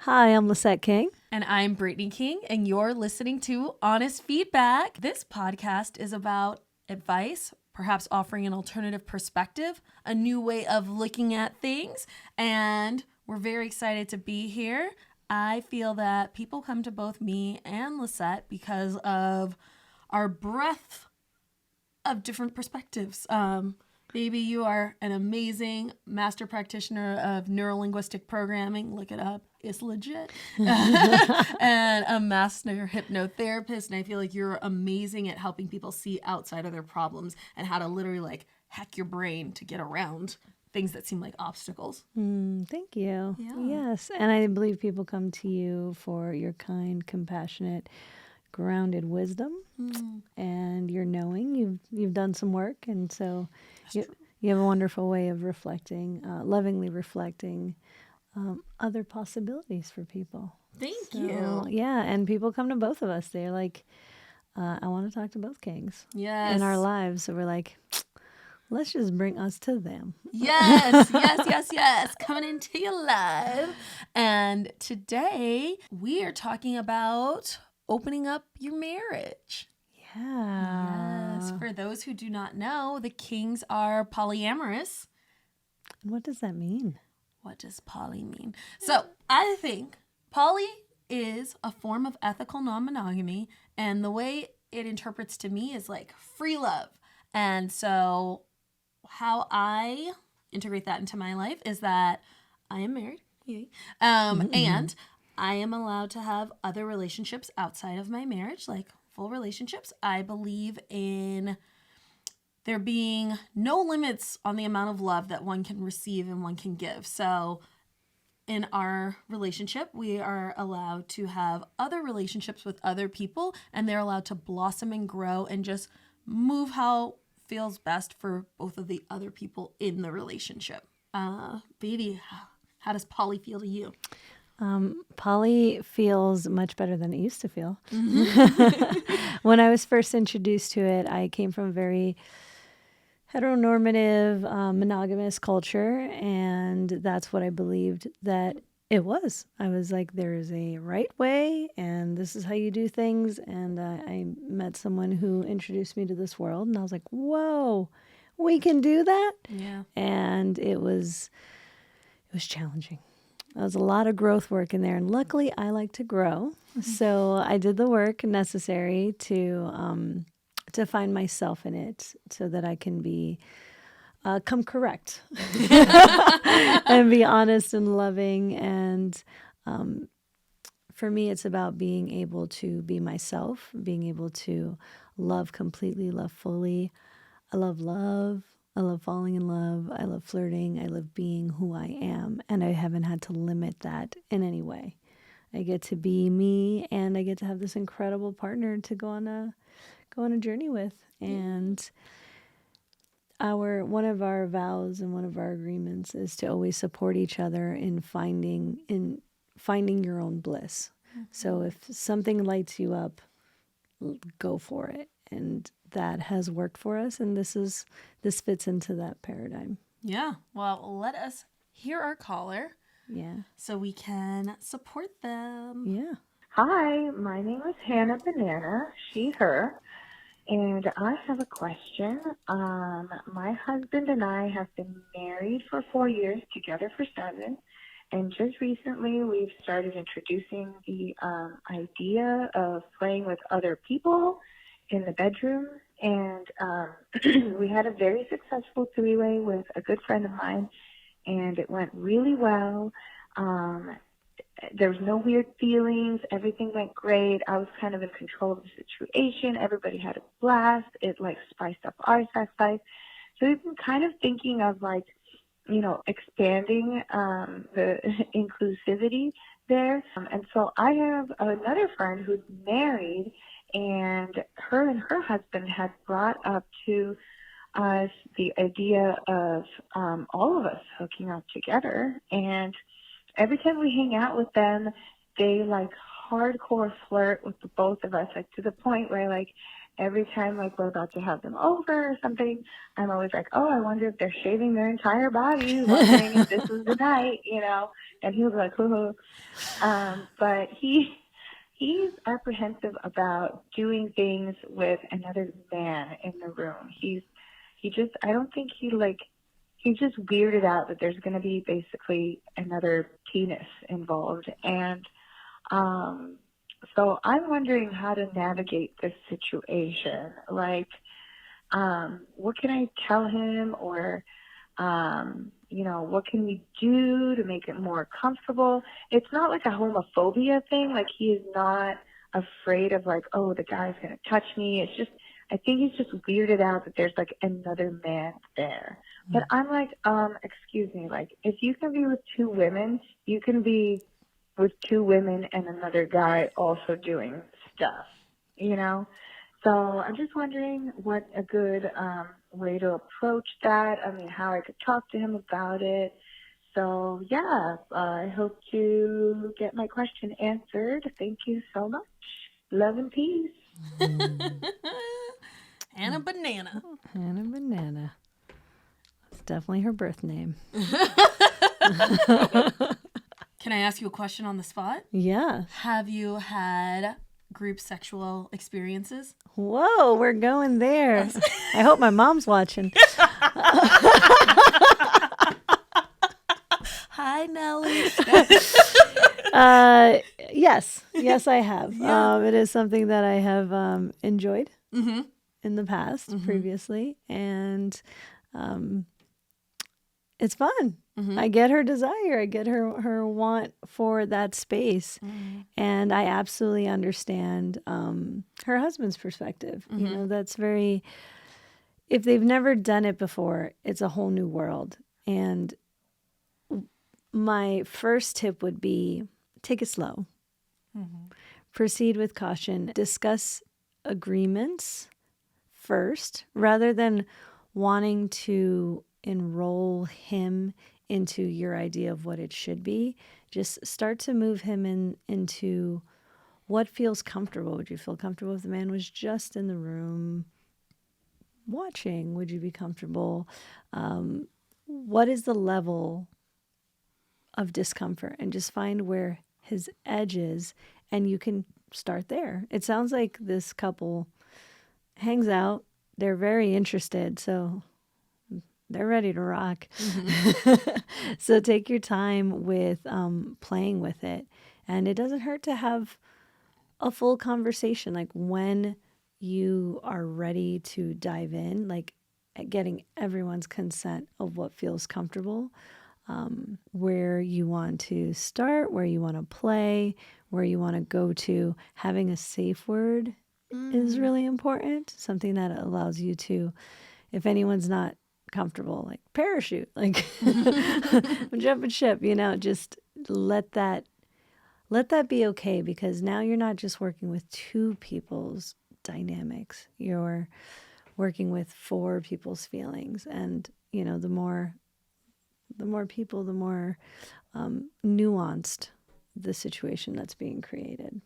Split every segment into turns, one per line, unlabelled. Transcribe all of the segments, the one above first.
Hi, I'm Lisset King.
And I'm Brittney King, and you're listening to Honest Feedback. This podcast is about advice, perhaps offering an alternative perspective, a new way of looking at things, and we're very excited to be here. I feel that people come to both me and Lisette because of our breadth of different perspectives. Baby, you are an amazing master practitioner of neurolinguistic programming. Look it up. It's legit. And a master hypnotherapist. And I feel like you're amazing at helping people see outside of their problems and how to literally like hack your brain to get around things that seem like obstacles.
Thank you.
Yeah.
Yes, and I believe people come to you for your kind, compassionate, grounded wisdom, and your knowing. You've done some work, and so you have a wonderful way of reflecting, lovingly reflecting other possibilities for people.
Thank you.
Yeah, and people come to both of us. They're like, I want to talk to both kings
Yes.
in our lives. So we're like, let's just bring us to them.
Yes. Coming into your life. And today we are talking about opening up your marriage.
Yeah.
Yes. For those who do not know, the Kings are polyamorous.
What does that mean?
What does poly mean? So I think poly is a form of ethical non-monogamy, and the way it interprets to me is like free love. And so how I integrate that into my life is that I am married, yay, and I am allowed to have other relationships outside of my marriage, like full relationships. I believe in there being no limits on the amount of love that one can receive and one can give. So in our relationship, we are allowed to have other relationships with other people, and they're allowed to blossom and grow and just move how feels best for both of the other people in the relationship. Baby, how does poly feel to you?
Poly feels much better than it used to feel. When I was first introduced to it, I came from a very heteronormative, monogamous culture, and that's what I believed that it was. I was like, there's a right way, and this is how you do things. And I met someone who introduced me to this world, and I was like, whoa, we can do that?
Yeah.
And it was challenging. There was a lot of growth work in there, and luckily I like to grow. So I did the work necessary to find myself in it so that I can be come correct and be honest and loving. And for me, it's about being able to be myself, being able to love completely, love fully. I love love. I love falling in love. I love flirting. I love being who I am. And I haven't had to limit that in any way. I get to be me, and I get to have this incredible partner to go on a journey with. And one of our vows and one of our agreements is to always support each other in finding your own bliss. So if something lights you up, go for it. And that has worked for us, and this fits into that paradigm.
Yeah. Well, let us hear our caller.
Yeah.
So we can support them.
Yeah.
Hi, my name is Hannah Banana, she, her, and I have a question. My husband and I have been married for 4 years, together for 7, and just recently we've started introducing the idea of playing with other people in the bedroom, and we had a very successful 3-way with a good friend of mine, and it went really well. There was no weird feelings. Everything went great. I was kind of in control of the situation. Everybody had a blast. It like spiced up our sex life. So we've been kind of thinking of like, expanding the inclusivity there. And so I have another friend who's married, and her husband had brought up to us the idea of all of us hooking up together. And every time we hang out with them, they like hardcore flirt with the both of us, like to the point where like every time like we're about to have them over or something, I'm always like, oh, I wonder if they're shaving their entire bodies, wondering if this is the night, and he was like, hoo. But he's apprehensive about doing things with another man in the room. I don't think he's just weirded out that there's going to be basically another penis involved. And so I'm wondering how to navigate this situation. Like, what can I tell him, or, what can we do to make it more comfortable? It's not like a homophobia thing. Like, he is not afraid of like, oh, the guy's going to touch me. It's just, I think he's just weirded out that there's like another man there. But I'm like, excuse me, like, if you can be with two women, you can be with two women and another guy also doing stuff, So I'm just wondering what a good way to approach that. I mean, how I could talk to him about it. So, yeah, I hope to get my question answered. Thank you so much. Love and peace.
Hannah Banana.
Hannah Banana. It's definitely her birth name.
Can I ask you a question on the spot?
Yeah.
Have you had group sexual experiences?
Whoa, we're going there. I hope my mom's watching.
Hi, Nellie.
Yes, I have. Yeah. It is something that I have enjoyed in the past, previously, and it's fun. I get her desire. I get her want for that space, and I absolutely understand her husband's perspective. That's very. If they've never done it before, it's a whole new world. And my first tip would be take it slow. Proceed with caution. Discuss agreements first, rather than wanting to enroll him into your idea of what it should be. Just start to move him into what feels comfortable. Would you feel comfortable if the man was just in the room watching? Would you be comfortable? What is the level of discomfort? And just find where his edge is, and you can start there. It sounds like this couple hangs out. They're very interested, so they're ready to rock. So take your time with playing with it. And it doesn't hurt to have a full conversation. Like, when you are ready to dive in, like getting everyone's consent of what feels comfortable, where you want to start, where you want to play, where you want to go to. Having a safe word is really important. Something that allows you to, if anyone's not comfortable, like parachute, like jumping ship, just let that be okay, because now you're not just working with two people's dynamics, you're working with four people's feelings. And the more people, the more nuanced the situation that's being created.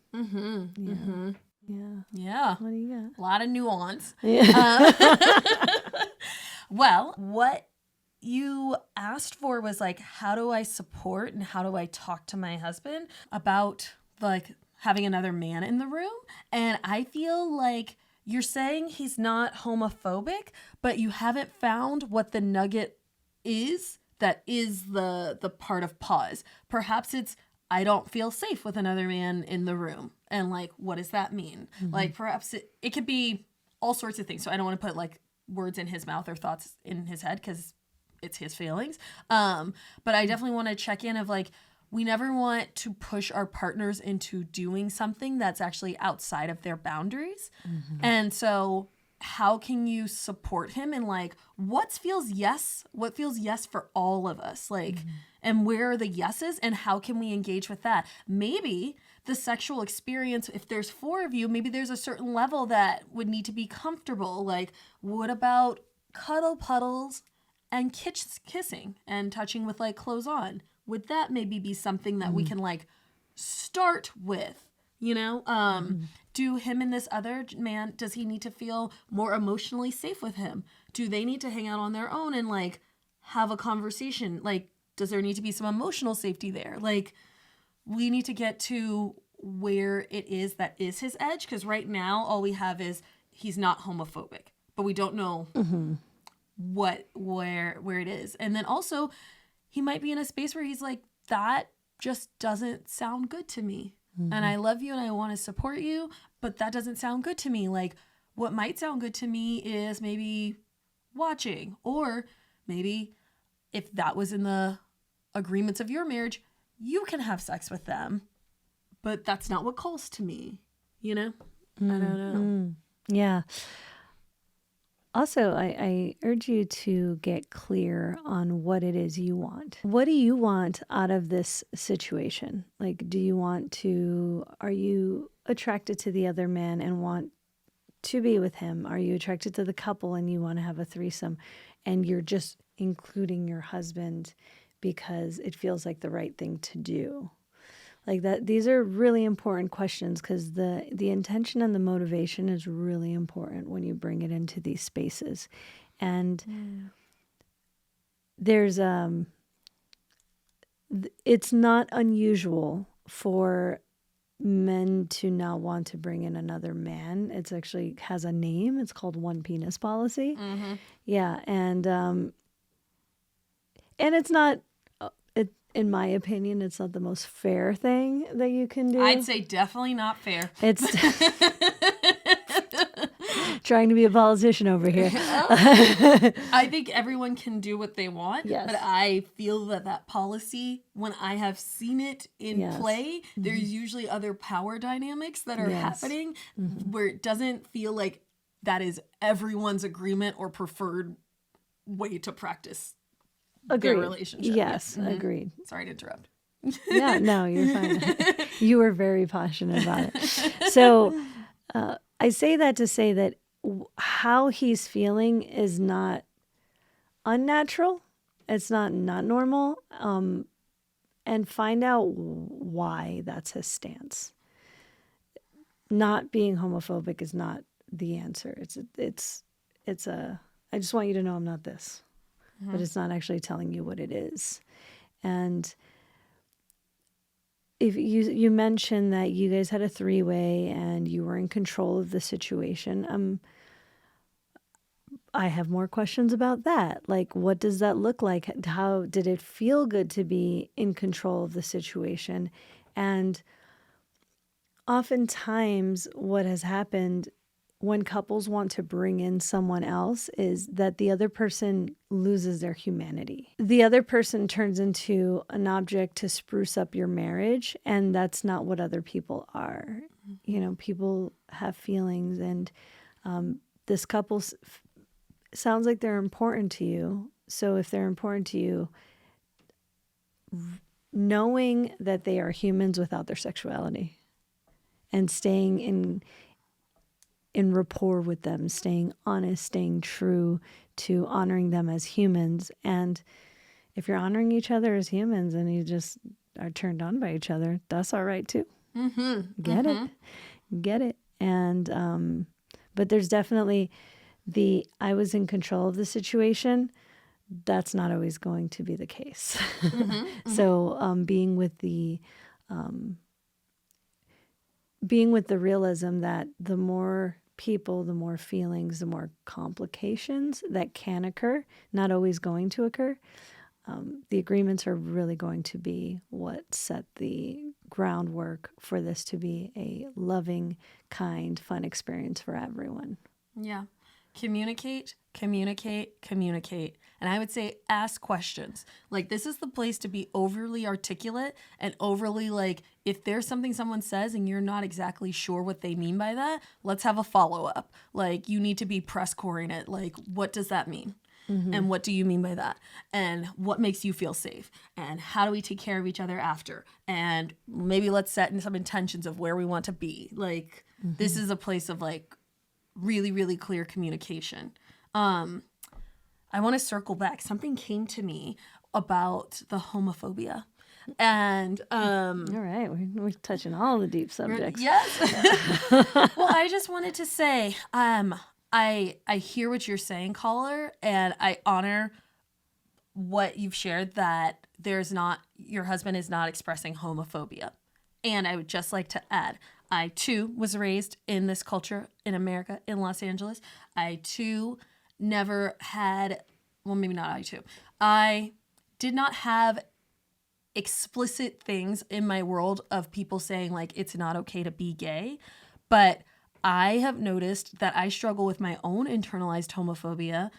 Yeah.
What do you got?
A lot of nuance.
Yeah.
Well, what you asked for was like, how do I support and how do I talk to my husband about like having another man in the room? And I feel like you're saying he's not homophobic, but you haven't found what the nugget is that is the part of pause. Perhaps it's, I don't feel safe with another man in the room. And like, what does that mean? Like, perhaps it could be all sorts of things. So I don't want to put like words in his mouth or thoughts in his head, because it's his feelings. But I definitely want to check in of like, we never want to push our partners into doing something that's actually outside of their boundaries. And so how can you support him in like, what feels yes for all of us? Like, and where are the yeses and how can we engage with that? Maybe the sexual experience, if there's four of you, maybe there's a certain level that would need to be comfortable. Like, what about cuddle puddles and kissing and touching with like clothes on? Would that maybe be something that we can like start with, Do him and this other man, does he need to feel more emotionally safe with him? Do they need to hang out on their own and like have a conversation? Like, does there need to be some emotional safety there? Like, we need to get to where it is that is his edge, because right now all we have is he's not homophobic, but we don't know where it is. And then also he might be in a space where he's like, that just doesn't sound good to me. And I love you and I want to support you, but that doesn't sound good to me. Like, what might sound good to me is maybe watching, or maybe if that was in the agreements of your marriage, you can have sex with them, but that's not what calls to me, I don't know.
Yeah. Also, I urge you to get clear on what it is you want. What do you want out of this situation? Like, are you attracted to the other man and want to be with him? Are you attracted to the couple and you want to have a threesome and you're just including your husband because it feels like the right thing to do? Like that, these are really important questions because the intention and the motivation is really important when you bring it into these spaces. And there's it's not unusual for men to not want to bring in another man. It's actually has a name. It's called one penis policy. Yeah, and it's not. In my opinion, it's not the most fair thing that you can do.
I'd say definitely not fair.
It's trying to be a politician over here.
I think everyone can do what they want,
Yes.
but I feel that policy, when I have seen it in play, there's usually other power dynamics that are happening where it doesn't feel like that is everyone's agreement or preferred way to practice their relationship.
Yes, agreed.
Sorry to interrupt.
Yeah, no, you're fine. You were very passionate about it. So I say that to say that how he's feeling is not unnatural. It's not normal. And find out why that's his stance. Not being homophobic is not the answer. It's I just want you to know I'm not this. But it's not actually telling you what it is. And if you mentioned that you guys had a three-way and you were in control of the situation, I have more questions about that. Like, what does that look like? How did it feel good to be in control of the situation? And oftentimes what has happened when couples want to bring in someone else is that the other person loses their humanity. The other person turns into an object to spruce up your marriage, and that's not what other people are. People have feelings, and this couple sounds like they're important to you. So if they're important to you, knowing that they are humans without their sexuality and staying in rapport with them, staying honest, staying true to honoring them as humans. And if you're honoring each other as humans and you just are turned on by each other, that's all right too. Get it. And, but there's definitely I was in control of the situation. That's not always going to be the case. So being with the realism that the more people, the more feelings, the more complications that can occur, not always going to occur. The agreements are really going to be what set the groundwork for this to be a loving, kind, fun experience for everyone.
Yeah. Communicate. And I would say ask questions. Like, this is the place to be overly articulate and overly like, if there's something someone says and you're not exactly sure what they mean by that, let's have a follow-up. Like, you need to be press coring it. Like, what does that mean? And what do you mean by that? And what makes you feel safe? And how do we take care of each other after? And maybe let's set in some intentions of where we want to be. Like, this is a place of like really, really clear communication. I want to circle back. Something came to me about the homophobia. And
All right, we're touching all the deep subjects.
yes. Well, I just wanted to say, I hear what you're saying, caller, and I honor what you've shared, that your husband is not expressing homophobia. And I would just like to add, I too was raised in this culture in America, in Los Angeles. I too never had, well, maybe not I too. I did not have explicit things in my world of people saying like it's not okay to be gay, but I have noticed that I struggle with my own internalized homophobia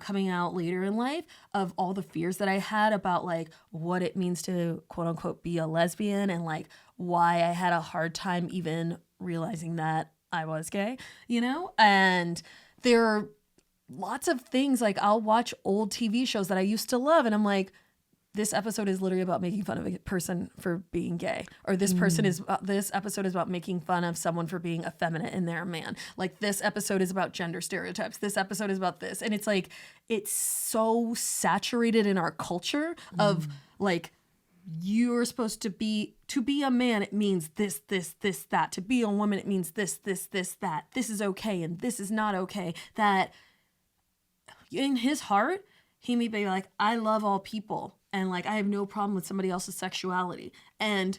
coming out later in life, of all the fears that I had about like what it means to quote unquote be a lesbian, and like why I had a hard time even realizing that I was gay, and there are lots of things, like I'll watch old TV shows that I used to love and I'm like, this episode is literally about making fun of a person for being gay, or this episode is about making fun of someone for being effeminate and they're a man. Like this episode is about gender stereotypes. This episode is about this. And it's like, it's so saturated in our culture of like, you're supposed to be a man, it means this, that. To be a woman, it means this, that. This is okay and this is not okay. That in his heart, he may be like, I love all people. And like, I have no problem with somebody else's sexuality. And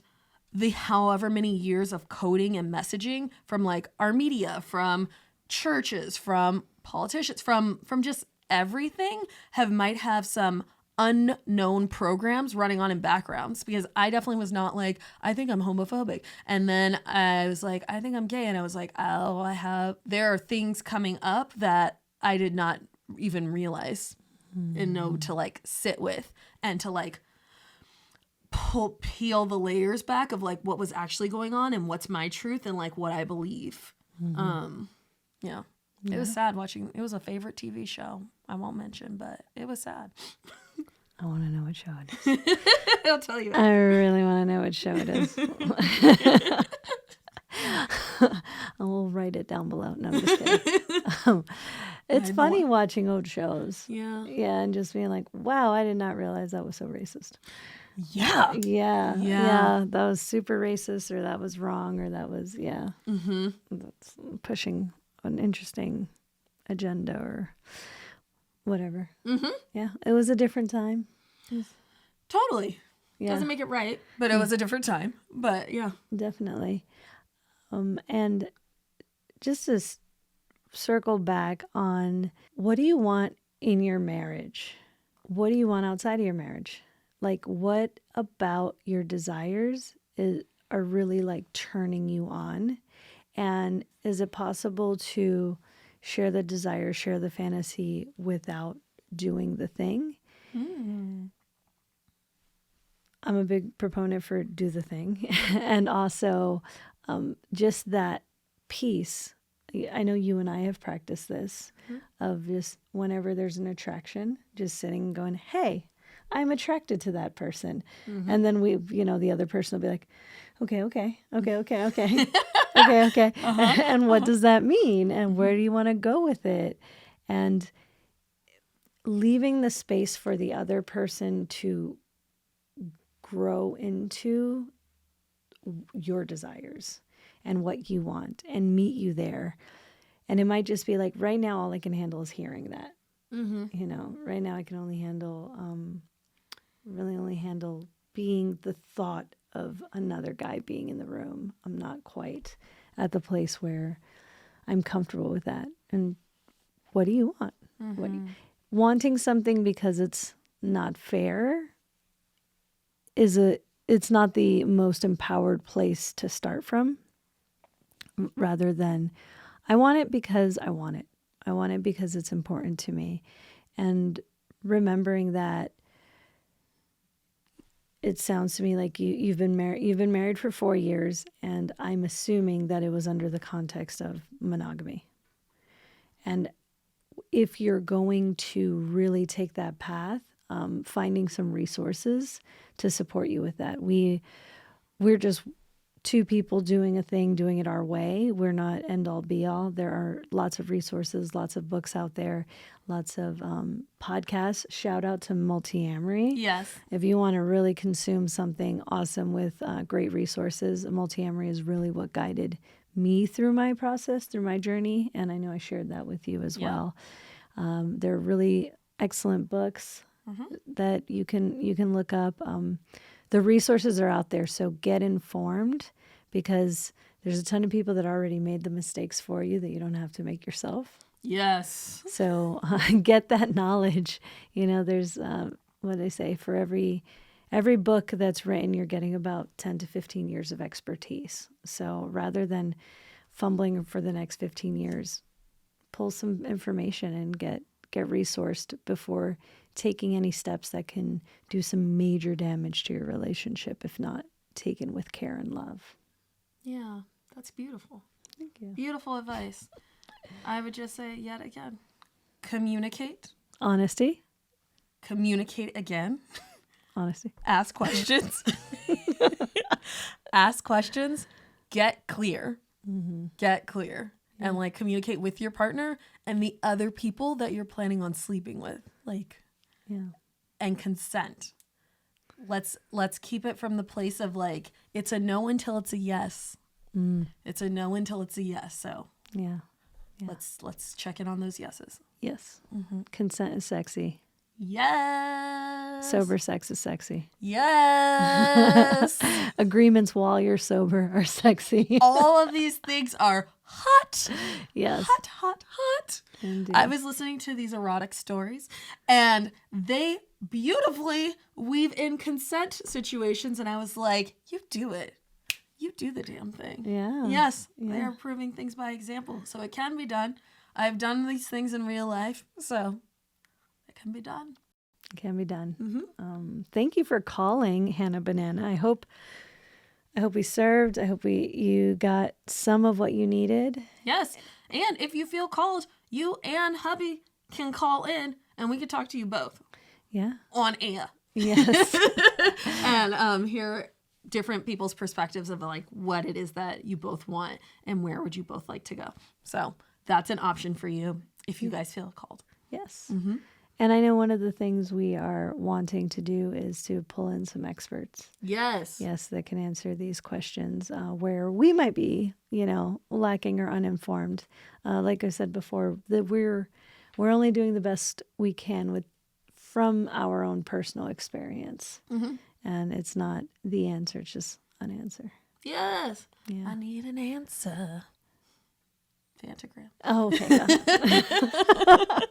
the however many years of coding and messaging from like our media, from churches, from politicians, from just everything might have some unknown programs running on in backgrounds, because I definitely was not like, I think I'm homophobic. And then I was like, I think I'm gay. And I was like, oh, there are things coming up that I did not even realize and know to like sit with, and to like peel the layers back of like what was actually going on and what's my truth and like what I believe. Yeah. It was sad watching. It was a favorite TV show. I won't mention, but it was sad.
I want to know what show it is.
I'll tell you.
I really want to know what show it is. I will write it down below. No, I'm just kidding. It's funny watching old shows.
Yeah.
Yeah, and just being like, wow, I did not realize that was so racist.
Yeah.
Yeah. That was super racist, or that was wrong, or that was, that's pushing an interesting agenda or whatever. Yeah, it was a different time.
Totally.
Yeah.
Doesn't make it right, but it was a different time. But yeah.
Definitely. And just to circle back on, what do you want in your marriage? What do you want outside of your marriage? Like, what about your desires are really like turning you on? And is it possible to share the desire, share the fantasy without doing the thing? I'm a big proponent for do the thing. And also just that piece. I know you and I have practiced this of just whenever there's an attraction, just sitting and going, hey, I'm attracted to that person. And then the other person will be like, okay. Okay. And what does that mean? And where do you want to go with it? And leaving the space for the other person to grow into your desires and what you want and meet you there. And it might just be like, right now, all I can handle is hearing that. Right now I can only handle being the thought of another guy being in the room. I'm not quite at the place where I'm comfortable with that. And what do you want? Wanting something because it's not fair it's not the most empowered place to start from, rather than I want it because I want it. I want it because it's important to me. And remembering that it sounds to me like you've been married for 4 years, and I'm assuming that it was under the context of monogamy. And if you're going to really take that path, finding some resources to support you with that. We're just two people doing a thing, doing it our way. We're not end all be all. There are lots of resources, lots of books out there, lots of podcasts. Shout out to Multiamory.
Yes.
If you want to really consume something awesome with great resources, Multiamory is really what guided me through my process, through my journey. And I know I shared that with you as well. They're really excellent books that you can look up. The resources are out there, so get informed, because there's a ton of people that already made the mistakes for you that you don't have to make yourself.
Yes.
So get that knowledge. There's what they say, for every book that's written, you're getting about 10 to 15 years of expertise. So rather than fumbling for the next 15 years, pull some information and get resourced before taking any steps that can do some major damage to your relationship if not taken with care and love.
Yeah, that's beautiful.
Thank you.
Beautiful advice. I would just say yet again, communicate.
Honesty.
Communicate again.
Honesty.
Ask questions. Ask questions. Get clear. Get clear. And like communicate with your partner and the other people that you're planning on sleeping with. And consent. Let's keep it from the place of like, it's a no until it's a yes. It's a no until it's a yes. So
Yeah.
let's check in on those yeses.
Yes. Consent is sexy.
Yes.
Sober sex is sexy.
Yes.
Agreements while you're sober are sexy.
All of these things are hot.
Yes.
Hot, hot, hot.
Indeed.
I was listening to these erotic stories and they beautifully weave in consent situations. And I was like, you do it. You do the damn thing.
Yeah.
Yes.
Yeah.
They are proving things by example. So it can be done. I've done these things in real life. So it can be done.
It can be done. Thank you for calling, Hannah Banana. I hope we served. I hope you got some of what you needed.
Yes. And if you feel called, you and hubby can call in and we can talk to you both.
Yeah.
On air.
Yes.
And hear different people's perspectives of like what it is that you both want and where would you both like to go. So that's an option for you if you guys feel called.
Yes. And I know one of the things we are wanting to do is to pull in some experts.
Yes.
Yes, that can answer these questions where we might be, lacking or uninformed. Like I said before, that we're only doing the best we can from our own personal experience. And it's not the answer, it's just an answer.
Yes.
Yeah.
I need an answer. Fantagram.
Oh, okay. Got it.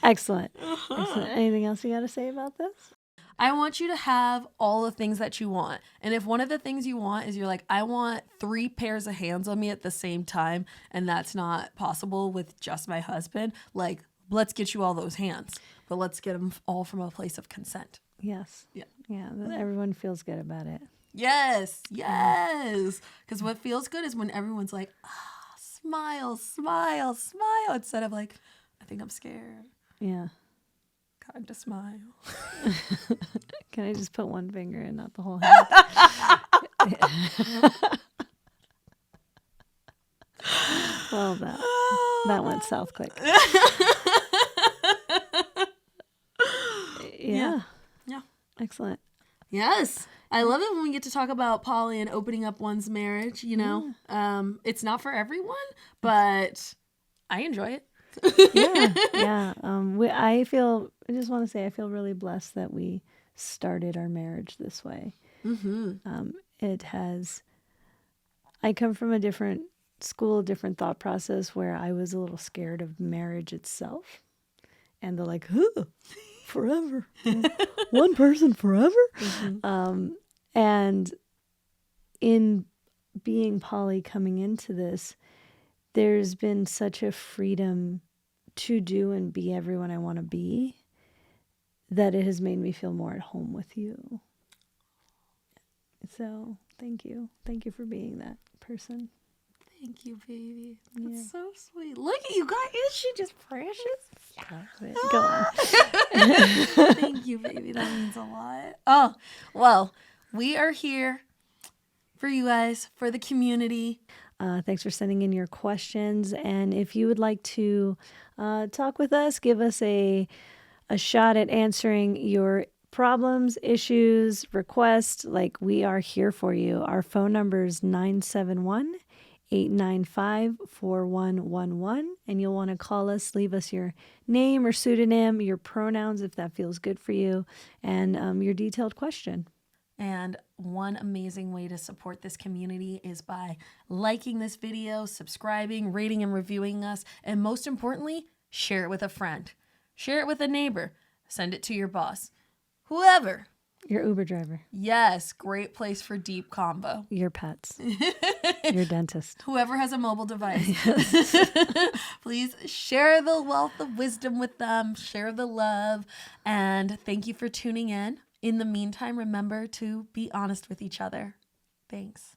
Excellent. Excellent. Anything else you got to say about this?
I want you to have all the things that you want. And if one of the things you want is you're like, I want 3 pairs of hands on me at the same time, and that's not possible with just my husband, like, let's get you all those hands. But let's get them all from a place of consent.
Yes.
Yeah.
Yeah. That everyone feels good about it.
Yes. Yes. Because what feels good is when everyone's like, smile, smile, smile, instead of like, I think I'm scared.
Yeah.
Time to smile.
Can I just put one finger in, not the whole hand? Well, that went south quick. Yeah.
Yeah.
Excellent.
Yes. I love it when we get to talk about poly and opening up one's marriage, It's not for everyone, but I enjoy it.
Yeah. I just want to say I feel really blessed that we started our marriage this way. I come from a different school, different thought process where I was a little scared of marriage itself. And they're like, forever. One person forever? And in being poly coming into this, there's been such a freedom to do and be everyone I want to be that it has made me feel more at home with you. So thank you. Thank you for being that person.
Thank you, baby. That's so sweet. Look at you guys. Is she just precious?
Go on.
Thank you, baby. That means a lot. Oh, well, We are here for you guys, for the community.
Thanks for sending in your questions. And if you would like to talk with us, give us a shot at answering your problems, issues, requests, like we are here for you. Our phone number is 971-895-4111. And you'll want to call us, leave us your name or pseudonym, your pronouns if that feels good for you, and your detailed question.
And one amazing way to support this community is by liking this video, subscribing, rating and reviewing us, and most importantly, share it with a friend. Share it with a neighbor. Send it to your boss. Whoever.
Your Uber driver.
Yes, great place for deep combo.
Your pets. Your dentist.
Whoever has a mobile device. Please share the wealth of wisdom with them. Share the love. And thank you for tuning in. In the meantime, remember to be honest with each other. Thanks.